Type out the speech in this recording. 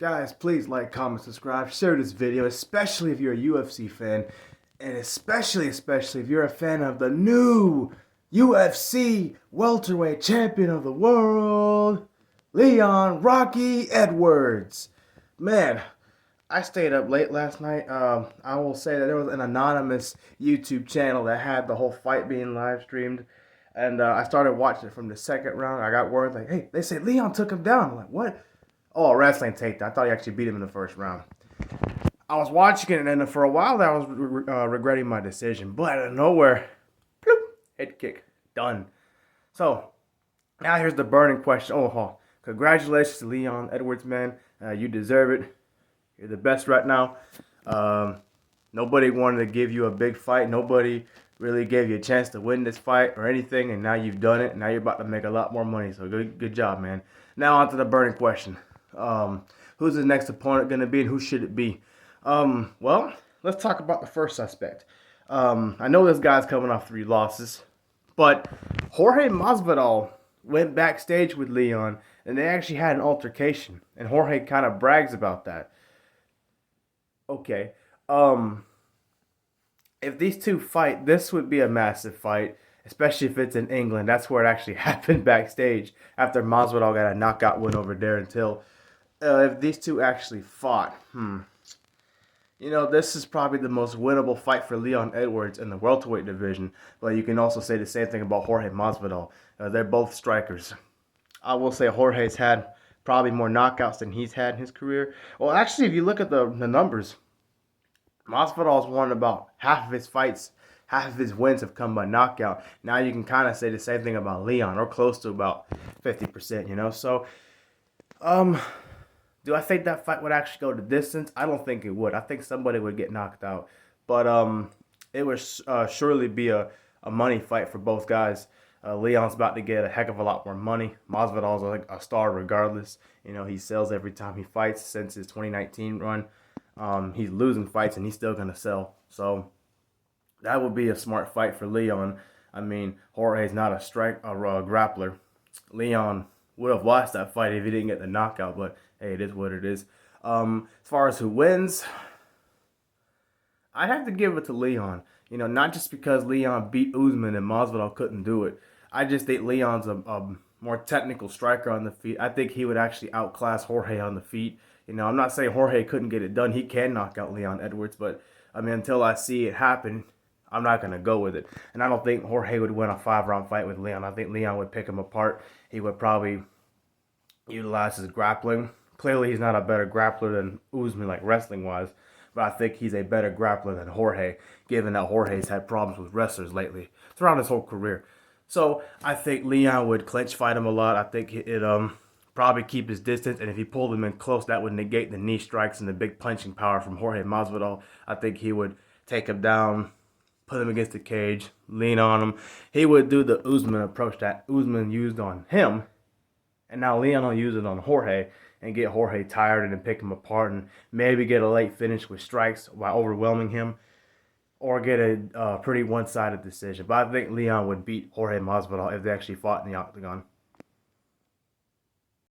Guys, please like, comment, subscribe, share this video, especially if you're a UFC fan, and especially if you're a fan of the new UFC welterweight champion of the world, Leon Rocky Edwards. Man, I stayed up late last night. I will say that there was an anonymous YouTube channel that had the whole fight being live streamed. And I started watching it from the second round. I got word like, hey, they said Leon took him down. I'm like, what? Oh, wrestling takedown. I thought he actually beat him in the first round. I was watching it, and for a while I was regretting my decision. But out of nowhere, bloop, head kick. Done. So, now here's the burning question. Congratulations to Leon Edwards, man. You deserve it. You're the best right now. Nobody wanted to give you a big fight. Nobody really gave you a chance to win this fight or anything, and now you've done it. And now you're about to make a lot more money. So good job, man. Now on to the burning question. Who's the next opponent going to be, and who should it be? Well, let's talk about the first suspect. I know this guy's coming off 3 losses, but Jorge Masvidal went backstage with Leon, and they actually had an altercation, and Jorge kind of brags about that. Okay, if these two fight, this would be a massive fight, especially if it's in England. That's where it actually happened backstage after Masvidal got a knockout win over Darren Till. If these two actually fought, this is probably the most winnable fight for Leon Edwards in the welterweight division. But you can also say the same thing about Jorge Masvidal. They're both strikers. I will say Jorge's had probably more knockouts than he's had in his career. Well, actually, if you look at the numbers, Masvidal's won about half of his fights. Half of his wins have come by knockout. Now you can kind of say the same thing about Leon, or close to about 50%, So, do I think that fight would actually go the distance? I don't think it would. I think somebody would get knocked out. But it would surely be a money fight for both guys. Leon's about to get a heck of a lot more money. Masvidal's like a star regardless. He sells every time he fights since his 2019 run. He's losing fights and he's still going to sell. So that would be a smart fight for Leon. I mean, Jorge's not a grappler. Leon would have lost that fight if he didn't get the knockout, but hey, it is what it is. As far as who wins, I'd have to give it to Leon. Not just because Leon beat Usman and Masvidal couldn't do it. I just think Leon's a more technical striker on the feet. I think he would actually outclass Jorge on the feet. I'm not saying Jorge couldn't get it done. He can knock out Leon Edwards, but I mean, until I see it happen, I'm not going to go with it. And I don't think Jorge would win a 5-round fight with Leon. I think Leon would pick him apart. He would probably utilize his grappling. Clearly, he's not a better grappler than Usman, like wrestling-wise. But I think he's a better grappler than Jorge, given that Jorge's had problems with wrestlers lately throughout his whole career. So I think Leon would clinch fight him a lot. I think it probably keep his distance, and if he pulled him in close, that would negate the knee strikes and the big punching power from Jorge Masvidal. I think he would take him down, put him against the cage, lean on him. He would do the Usman approach that Usman used on him, and now Leon will use it on Jorge and get Jorge tired and then pick him apart and maybe get a late finish with strikes while overwhelming him, or get a pretty one-sided decision. But I think Leon would beat Jorge Masvidal if they actually fought in the octagon.